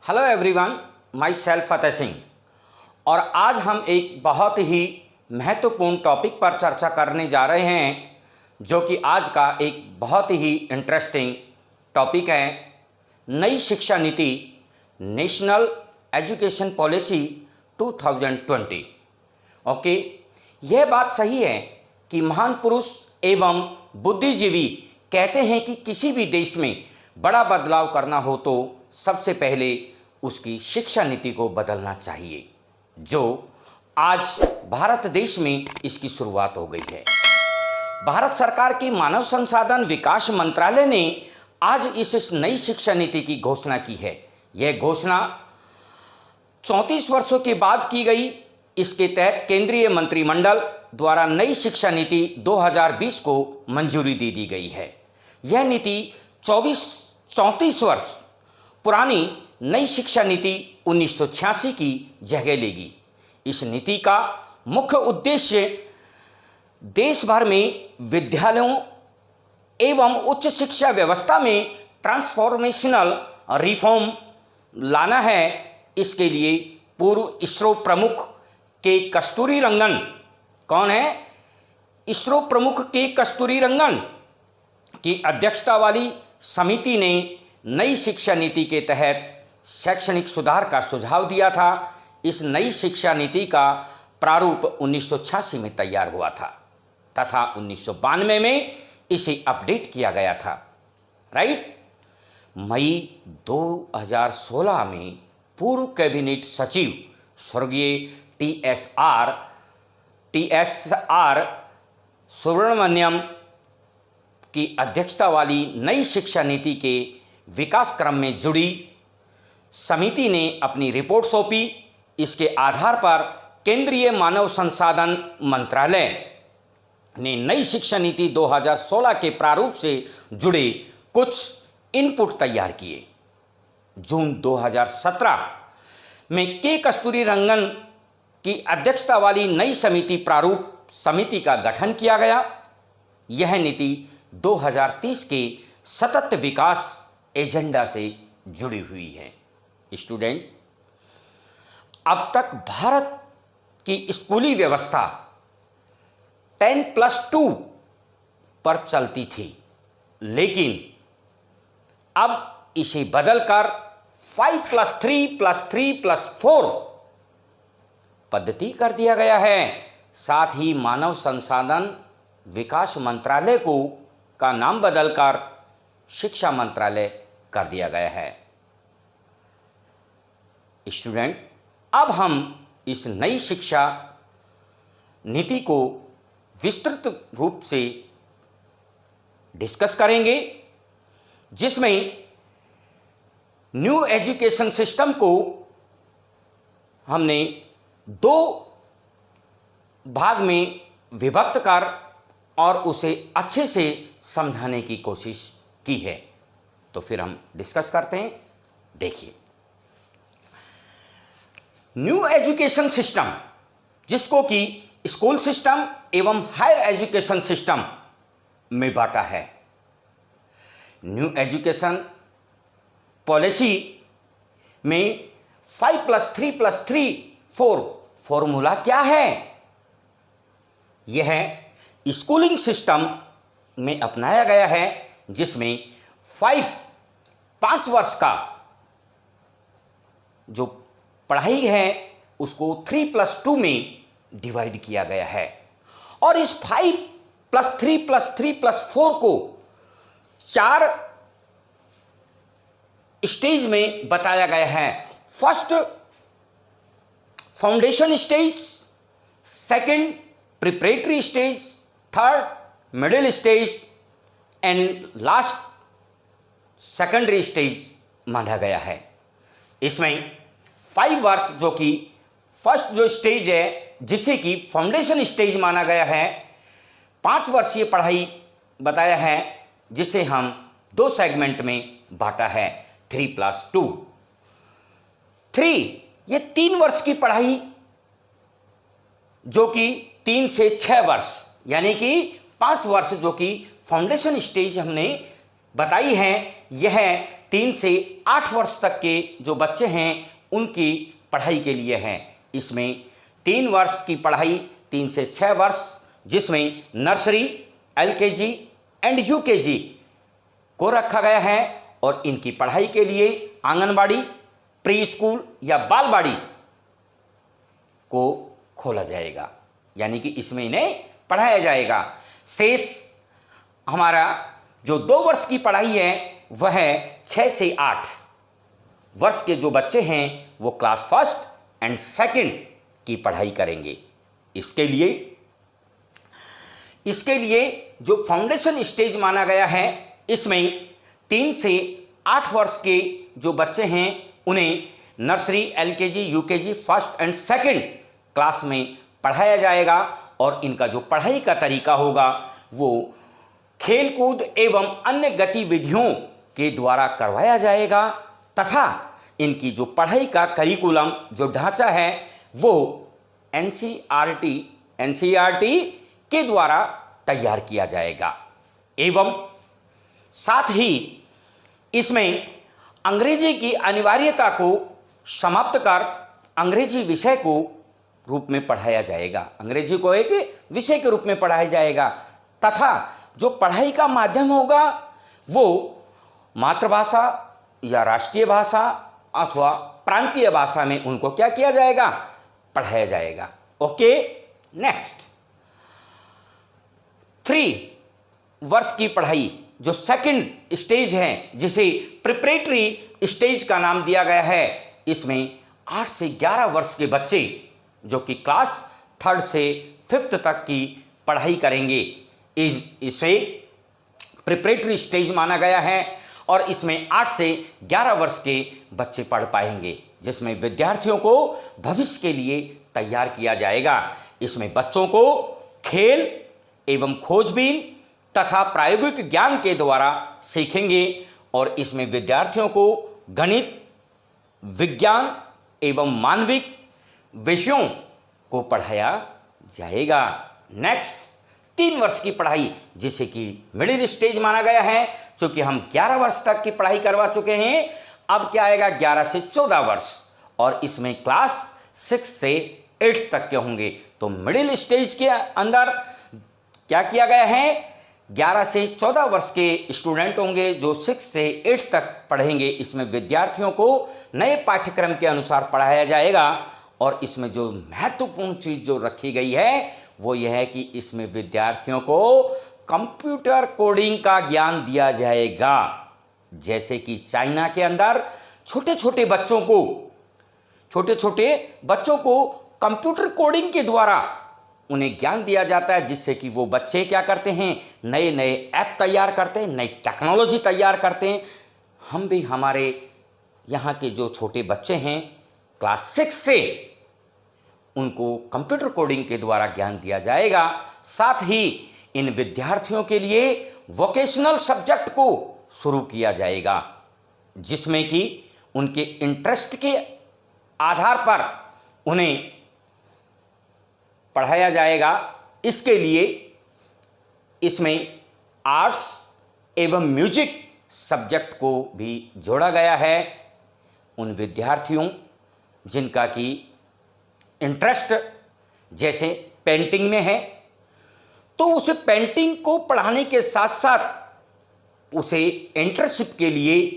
Hello everyone, my self Fateh Singh. और आज हम एक बहुत ही महत्वपूर्ण टॉपिक पर चर्चा करने जा रहे हैं, जो कि आज का एक बहुत ही इंटरेस्टिंग टॉपिक है। नई शिक्षा नीति, नेशनल एजुकेशन पॉलिसी 2020। ओके, यह बात सही है कि महान पुरुष एवं बुद्धिजीवी कहते हैं कि किसी भी देश में बड़ा बदलाव करना हो तो सबसे पहले उसकी शिक्षा नीति को बदलना चाहिए, जो आज भारत देश में इसकी शुरुआत हो गई है। भारत सरकार की मानव संसाधन विकास मंत्रालय ने आज इस नई शिक्षा नीति की घोषणा की है। यह घोषणा 34 वर्षों के बाद की गई। इसके तहत केंद्रीय मंत्रिमंडल द्वारा नई शिक्षा नीति 2020 को मंजूरी दे दी गई है। यह नीति 34 वर्ष पुरानी नई शिक्षा नीति 1986 की जगह लेगी। इस नीति का मुख्य उद्देश्य देश भर में विद्यालयों एवं उच्च शिक्षा व्यवस्था में ट्रांसफॉर्मेशनल रिफॉर्म लाना है। इसके लिए पूर्व इसरो प्रमुख के कस्तूरी रंगन, कौन है? इसरो प्रमुख के कस्तूरी रंगन की अध्यक्षता वाली समिति ने नई शिक्षा नीति के तहत शैक्षणिक सुधार का सुझाव दिया था। इस नई शिक्षा नीति का प्रारूप 1986 में तैयार हुआ था तथा 1992 में इसे अपडेट किया गया था। राइट। मई 2016 में पूर्व कैबिनेट सचिव स्वर्गीय टी.एस.आर. सुब्रमण्यम की अध्यक्षता वाली नई शिक्षा नीति के विकास क्रम में जुड़ी समिति ने अपनी रिपोर्ट सौंपी। इसके आधार पर केंद्रीय मानव संसाधन मंत्रालय ने नई शिक्षा नीति 2016 के प्रारूप से जुड़े कुछ इनपुट तैयार किए। जून 2017 में के कस्तूरी रंगन की अध्यक्षता वाली नई समिति प्रारूप समिति का गठन किया गया। यह नीति 2030 के सतत विकास एजेंडा से जुड़ी हुई है। स्टूडेंट, अब तक भारत की स्कूली व्यवस्था 10+2 पर चलती थी, लेकिन अब इसे बदलकर 5+3+3+4 पद्धति कर दिया गया है। साथ ही मानव संसाधन विकास मंत्रालय का नाम बदलकर शिक्षा मंत्रालय कर दिया गया है। स्टूडेंट, अब हम इस नई शिक्षा नीति को विस्तृत रूप से डिस्कस करेंगे, जिसमें न्यू एजुकेशन सिस्टम को हमने 2 भाग में विभक्त कर और उसे अच्छे से समझाने की कोशिश की है। तो फिर हम डिस्कस करते हैं। देखिए, न्यू एजुकेशन सिस्टम, जिसको कि स्कूल सिस्टम एवं हायर एजुकेशन सिस्टम में बांटा है। न्यू एजुकेशन पॉलिसी में 5+3+3+4 फॉर्मूला क्या है? यह स्कूलिंग सिस्टम में अपनाया गया है, जिसमें 5 वर्ष का जो पढ़ाई है उसको 3+2 में डिवाइड किया गया है। और इस 5+3+3+4 को 4 स्टेज में बताया गया है। First, foundation stage, second, preparatory stage, third, middle stage and last, secondary stage माना गया है। इसमें 5 वर्ष, जो कि फर्स्ट जो स्टेज है, जिसे कि फाउंडेशन स्टेज माना गया है, 5 वर्षीय पढ़ाई बताया है, जिसे हम 2 सेगमेंट में बांटा है, 3+2। 3, ये 3 वर्ष की पढ़ाई, जो कि 3 से 6 वर्ष, यानी कि 5 वर्ष जो कि फाउंडेशन स्टेज हमने बताई है, यह 3 से 8 वर्ष तक के जो बच्चे हैं उनकी पढ़ाई के लिए है। इसमें 3 वर्ष की पढ़ाई 3 से 6 वर्ष, जिसमें नर्सरी, LKG एंड UKG को रखा गया है और इनकी पढ़ाई के लिए आंगनबाड़ी, प्री स्कूल या बालवाड़ी को खोला जाएगा, यानी कि इसमें इन्हें पढ़ाया जाएगा। शेष हमारा जो 2 वर्ष की पढ़ाई है वह 6 से 8 वर्ष के जो बच्चे हैं वो क्लास 1 एंड 2 की पढ़ाई करेंगे। इसके लिए जो फाउंडेशन स्टेज माना गया है, इसमें 3 से 8 वर्ष के जो बच्चे हैं उन्हें nursery, LKG, UKG, 1st and 2nd class में पढ़ाया जाएगा और इनका जो पढ़ाई का तरीका होगा वो खेलकूद एवं अन्य गतिविधियों के द्वारा करवाया जाएगा तथा इनकी जो पढ़ाई का करिकुलम, जो ढांचा है वो NCERT के द्वारा तैयार किया जाएगा। एवं साथ ही इसमें अंग्रेजी की अनिवार्यता को समाप्त कर अंग्रेजी विषय को रूप में पढ़ाया जाएगा। अंग्रेजी को एक विषय के रूप में पढ़ाया जाएगा तथा जो पढ़ाई का माध्यम होगा वो मातृभाषा या राष्ट्रीय भाषा अथवा प्रांतीय भाषा में उनको क्या किया जाएगा, पढ़ाया जाएगा। ओके, नेक्स्ट 3 वर्ष की पढ़ाई जो 2nd स्टेज है, जिसे प्रिपरेटरी स्टेज का नाम दिया गया है, इसमें 8 से 11 वर्ष के बच्चे जो कि क्लास 3rd से 5th तक की पढ़ाई करेंगे, इसे प्रिपरेटरी स्टेज माना गया है और इसमें 8 से 11 वर्ष के बच्चे पढ़ पाएंगे, जिसमें विद्यार्थियों को भविष्य के लिए तैयार किया जाएगा। इसमें बच्चों को खेल एवं खोजबीन तथा प्रायोगिक ज्ञान के द्वारा सीखेंगे और इसमें विद्यार्थियों को गणित, विज्ञान एवं मानविक विषयों को पढ़ाया जाएगा। नेक्स्ट 3 वर्ष की पढ़ाई, जिसे कि मिडिल स्टेज माना गया है, क्योंकि हम 11 वर्ष तक की पढ़ाई करवा चुके हैं। अब क्या आएगा, 11 से 14 वर्ष और इसमें क्लास 6 से 8 तक के होंगे। तो मिडिल स्टेज के अंदर क्या किया गया है, 11 से 14 वर्ष के स्टूडेंट होंगे जो 6 से 8 तक पढ़ेंगे। इसमें विद्यार्थियों को नए पाठ्यक्रम के अनुसार पढ़ाया जाएगा और इसमें जो महत्वपूर्ण चीज़ जो रखी गई है वो यह है कि इसमें विद्यार्थियों को कंप्यूटर कोडिंग का ज्ञान दिया जाएगा। जैसे कि चाइना के अंदर छोटे छोटे बच्चों को कंप्यूटर कोडिंग के द्वारा उन्हें ज्ञान दिया जाता है, जिससे कि वो बच्चे क्या करते हैं, नए नए ऐप तैयार करते हैं, नई टेक्नोलॉजी तैयार करते हैं। हम भी हमारे यहाँ के जो छोटे बच्चे हैं क्लास 6 से उनको कंप्यूटर कोडिंग के द्वारा ज्ञान दिया जाएगा। साथ ही इन विद्यार्थियों के लिए वोकेशनल सब्जेक्ट को शुरू किया जाएगा, जिसमें कि उनके इंटरेस्ट के आधार पर उन्हें पढ़ाया जाएगा। इसके लिए इसमें आर्ट्स एवं म्यूजिक सब्जेक्ट को भी जोड़ा गया है। उन विद्यार्थियों जिनका कि इंटरेस्ट जैसे पेंटिंग में है, तो उसे पेंटिंग को पढ़ाने के साथ साथ उसे इंटर्नशिप के लिए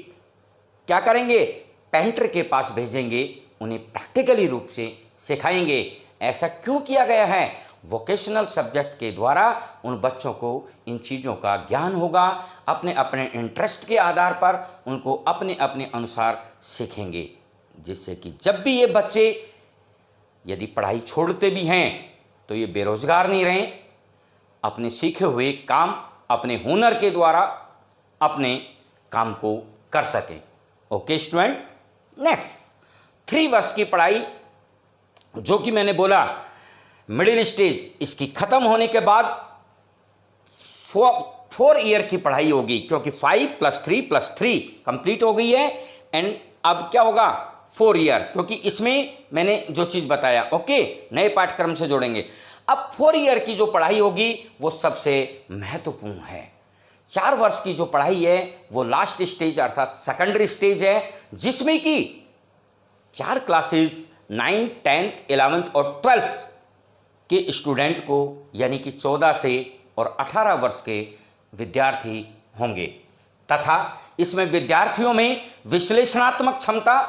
क्या करेंगे, पेंटर के पास भेजेंगे, उन्हें प्रैक्टिकली रूप से सिखाएंगे। ऐसा क्यों किया गया है, वोकेशनल सब्जेक्ट के द्वारा उन बच्चों को इन चीज़ों का ज्ञान होगा। अपने अपने इंटरेस्ट के आधार पर उनको अपने अपने अनुसार सीखेंगे, जिससे कि जब भी ये बच्चे यदि पढ़ाई छोड़ते भी हैं तो ये बेरोजगार नहीं रहें, अपने सीखे हुए काम अपने हुनर के द्वारा अपने काम को कर सकें। ओके स्टूडेंट, नेक्स्ट 3 वर्ष की पढ़ाई जो कि मैंने बोला मिडिल स्टेज, इसकी ख़त्म होने के बाद 4 ईयर की पढ़ाई होगी, क्योंकि 5 + 3 + 3 कंप्लीट हो गई है। एंड अब क्या होगा, 4 ईयर, क्योंकि इसमें मैंने जो चीज़ बताया ओके नए पाठ्यक्रम से जोड़ेंगे। अब 4 ईयर की जो पढ़ाई होगी वो सबसे महत्वपूर्ण है। 4 वर्ष की जो पढ़ाई है वो लास्ट स्टेज अर्थात सेकेंडरी स्टेज है, जिसमें कि 4 क्लासेस 9, 10th, 11th और 12th के स्टूडेंट को यानी कि 14 से और 18 वर्ष के विद्यार्थी होंगे तथा इसमें विद्यार्थियों में विश्लेषणात्मक क्षमता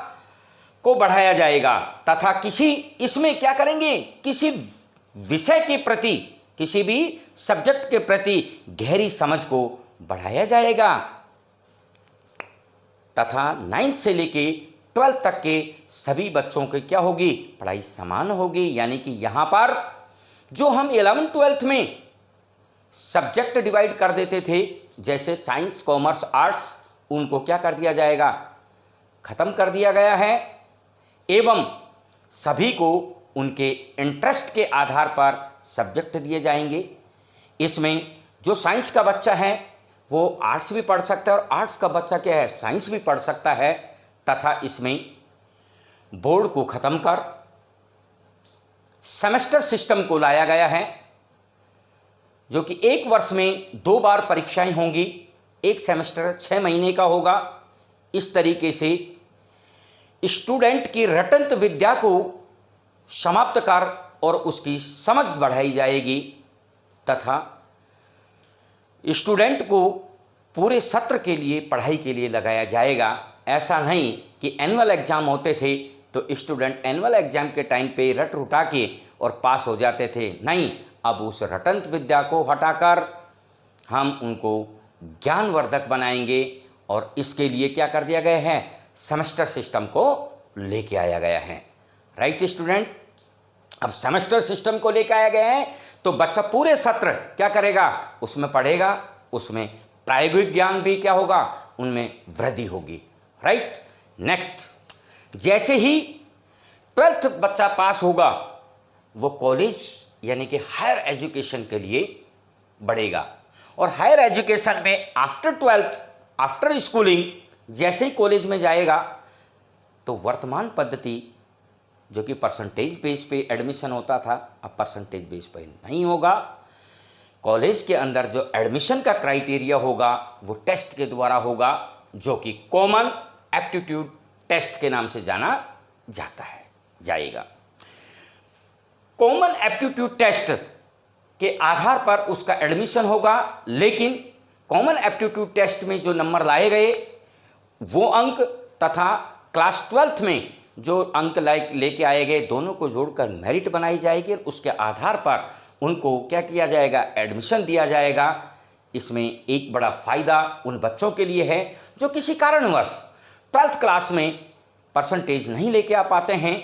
को बढ़ाया जाएगा तथा इसमें क्या करेंगे, किसी विषय के प्रति, किसी भी सब्जेक्ट के प्रति गहरी समझ को बढ़ाया जाएगा तथा 9th से लेके 12th तक के सभी बच्चों की क्या होगी, पढ़ाई समान होगी। यानी कि यहाँ पर जो हम 11th 12th में सब्जेक्ट डिवाइड कर देते थे, जैसे साइंस, कॉमर्स, आर्ट्स, उनको क्या कर दिया जाएगा, खत्म कर दिया गया है एवं सभी को उनके इंटरेस्ट के आधार पर सब्जेक्ट दिए जाएंगे। इसमें जो साइंस का बच्चा है वो आर्ट्स भी पढ़ सकता है और आर्ट्स का बच्चा क्या है, साइंस भी पढ़ सकता है तथा इसमें बोर्ड को खत्म कर सेमेस्टर सिस्टम को लाया गया है, जो कि 1 वर्ष में 2 बार परीक्षाएं होंगी, एक सेमेस्टर 6 महीने का होगा। इस तरीके से स्टूडेंट की रटंत विद्या को समाप्त कर और उसकी समझ बढ़ाई जाएगी तथा स्टूडेंट को पूरे सत्र के लिए पढ़ाई के लिए लगाया जाएगा। ऐसा नहीं कि एनुअल एग्जाम होते थे तो स्टूडेंट एनुअल एग्जाम के टाइम पे रट रुटा के और पास हो जाते थे, नहीं, अब उस रटंत विद्या को हटाकर हम उनको ज्ञानवर्धक बनाएंगे और इसके लिए क्या कर दिया गया है, सेमेस्टर सिस्टम को लेके आया गया है। राइट स्टूडेंट, अब सेमेस्टर सिस्टम को लेके आया गया है तो बच्चा पूरे सत्र क्या करेगा, उसमें पढ़ेगा, उसमें प्रायोगिक ज्ञान भी क्या होगा, उनमें वृद्धि होगी। राइट, नेक्स्ट, जैसे ही 12th बच्चा पास होगा वो कॉलेज यानी कि हायर एजुकेशन के लिए बढ़ेगा और हायर एजुकेशन में आफ्टर 12th, आफ्टर स्कूलिंग जैसे ही कॉलेज में जाएगा तो वर्तमान पद्धति जो कि परसेंटेज बेस पे एडमिशन होता था, अब परसेंटेज बेस पे नहीं होगा। कॉलेज के अंदर जो एडमिशन का क्राइटेरिया होगा वो टेस्ट के द्वारा होगा, जो कि कॉमन एप्टीट्यूड टेस्ट के नाम से जाना जाएगा। कॉमन एप्टीट्यूड टेस्ट के आधार पर उसका एडमिशन होगा, लेकिन कॉमन एप्टीट्यूड टेस्ट में जो नंबर लाए गए वो अंक तथा क्लास 12th में जो अंक लेके आए गए, दोनों को जोड़कर मेरिट बनाई जाएगी और उसके आधार पर उनको क्या किया जाएगा, एडमिशन दिया जाएगा। इसमें एक बड़ा फ़ायदा उन बच्चों के लिए है जो किसी कारणवश 12th क्लास में परसेंटेज नहीं लेके आ पाते हैं,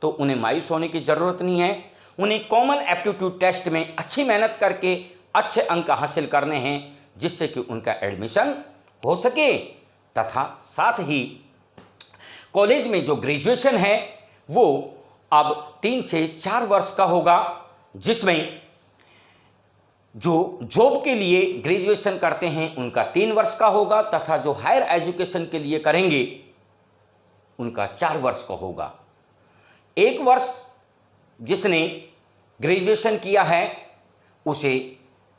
तो उन्हें मायूस होने की ज़रूरत नहीं है। उन्हें कॉमन एप्टीट्यूड टेस्ट में अच्छी मेहनत करके अच्छे अंक हासिल करने हैं, जिससे कि उनका एडमिशन हो सके तथा साथ ही कॉलेज में जो ग्रेजुएशन है वो अब 3 से 4 वर्ष का होगा, जिसमें जो जॉब के लिए ग्रेजुएशन करते हैं उनका 3 वर्ष का होगा तथा जो हायर एजुकेशन के लिए करेंगे उनका 4 वर्ष का होगा। 1 वर्ष जिसने ग्रेजुएशन किया है उसे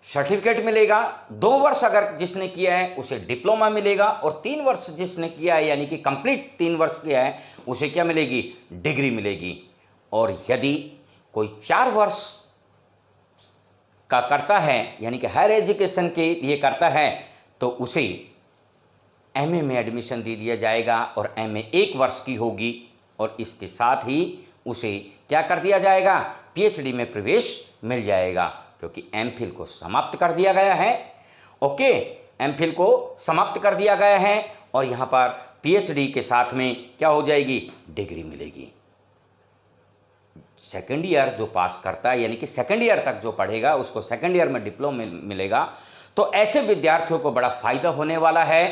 सर्टिफिकेट मिलेगा, 2 वर्ष अगर जिसने किया है उसे डिप्लोमा मिलेगा और 3 वर्ष जिसने किया है यानी कि कंप्लीट 3 वर्ष किया है उसे क्या मिलेगी, डिग्री मिलेगी। और यदि कोई 4 वर्ष का करता है यानी कि हायर एजुकेशन के लिए करता है तो उसे एमए में एडमिशन दे दिया जाएगा और एमए 1 वर्ष की होगी और इसके साथ ही उसे क्या कर दिया जाएगा, पीएचडी में प्रवेश मिल जाएगा, क्योंकि एमफिल को समाप्त कर दिया गया है। ओके, एमफिल को समाप्त कर दिया गया है और यहाँ पर पीएचडी के साथ में क्या हो जाएगी, डिग्री मिलेगी। सेकेंड ईयर जो पास करता है यानी कि सेकेंड ईयर तक जो पढ़ेगा उसको सेकेंड ईयर में डिप्लोमा मिलेगा। तो ऐसे विद्यार्थियों को बड़ा फ़ायदा होने वाला है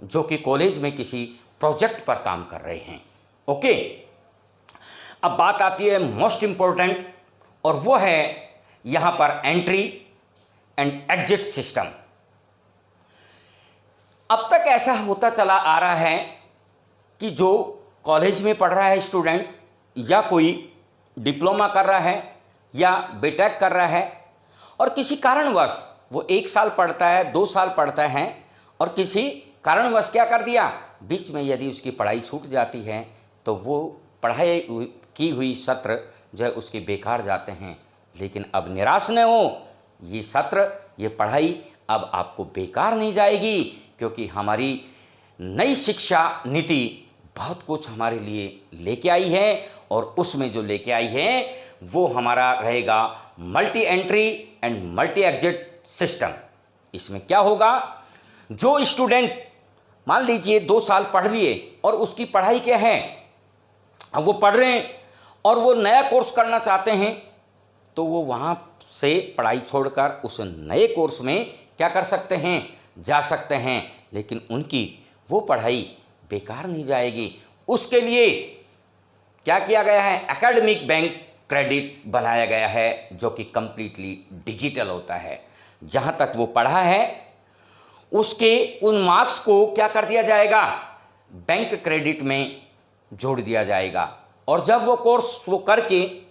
जो कि कॉलेज में किसी प्रोजेक्ट पर काम कर रहे हैं। ओके, अब बात आती है मोस्ट इम्पोर्टेंट और वो है यहाँ पर एंट्री एंड एग्जिट सिस्टम। अब तक ऐसा होता चला आ रहा है कि जो कॉलेज में पढ़ रहा है स्टूडेंट या कोई डिप्लोमा कर रहा है या बीटेक कर रहा है और किसी कारणवश वो 1 साल पढ़ता है, 2 साल पढ़ता है और किसी कारणवश क्या कर दिया, बीच में यदि उसकी पढ़ाई छूट जाती है तो वो पढ़ाई की हुई सत्र जो है उसके बेकार जाते हैं। लेकिन अब निराश न हो, ये सत्र, ये पढ़ाई अब आपको बेकार नहीं जाएगी, क्योंकि हमारी नई शिक्षा नीति बहुत कुछ हमारे लिए लेके आई है और उसमें जो लेके आई है वो हमारा रहेगा multi entry and multi exit system. इसमें क्या होगा, जो स्टूडेंट मान लीजिए 2 साल पढ़ लिए और उसकी पढ़ाई क्या है, अब वो पढ़ रहे हैं और वो नया कोर्स करना चाहते हैं, तो वो वहाँ से पढ़ाई छोड़कर उस नए कोर्स में क्या कर सकते हैं, जा सकते हैं। लेकिन उनकी वो पढ़ाई बेकार नहीं जाएगी। उसके लिए क्या किया गया है, एकेडमिक बैंक क्रेडिट बनाया गया है, जो कि कंप्लीटली डिजिटल होता है। जहाँ तक वो पढ़ा है उसके उन मार्क्स को क्या कर दिया जाएगा, बैंक क्रेडिट में जोड़ दिया जाएगा। और जब वो कोर्स वो करके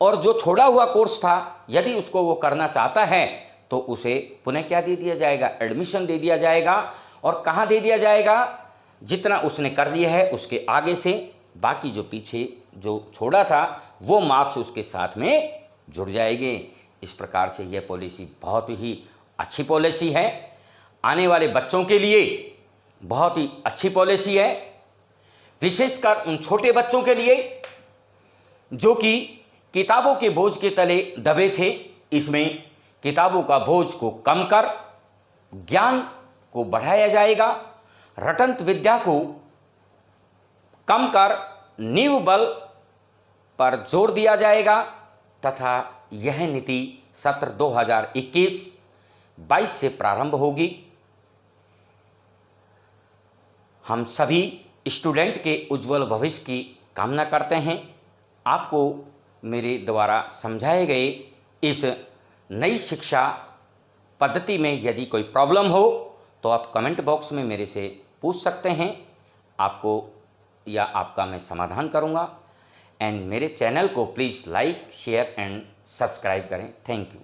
और जो छोड़ा हुआ कोर्स था यदि उसको वो करना चाहता है तो उसे पुनः क्या दे दिया जाएगा, एडमिशन दे दिया जाएगा। और कहाँ दे दिया जाएगा, जितना उसने कर लिया है उसके आगे से बाकी जो पीछे जो छोड़ा था वो मार्क्स उसके साथ में जुड़ जाएंगे। इस प्रकार से यह पॉलिसी बहुत ही अच्छी पॉलिसी है, आने वाले बच्चों के लिए बहुत ही अच्छी पॉलिसी है, विशेषकर उन छोटे बच्चों के लिए जो कि किताबों के बोझ के तले दबे थे। इसमें किताबों का बोझ को कम कर ज्ञान को बढ़ाया जाएगा, रटंत विद्या को कम कर नींव बल पर जोर दिया जाएगा तथा यह नीति सत्र 2021-22 से प्रारंभ होगी। हम सभी स्टूडेंट के उज्जवल भविष्य की कामना करते हैं। आपको मेरे द्वारा समझाए गए इस नई शिक्षा पद्धति में यदि कोई प्रॉब्लम हो तो आप कमेंट बॉक्स में मेरे से पूछ सकते हैं, आपको या आपका मैं समाधान करूंगा। एंड मेरे चैनल को please like, share and subscribe करें। Thank you.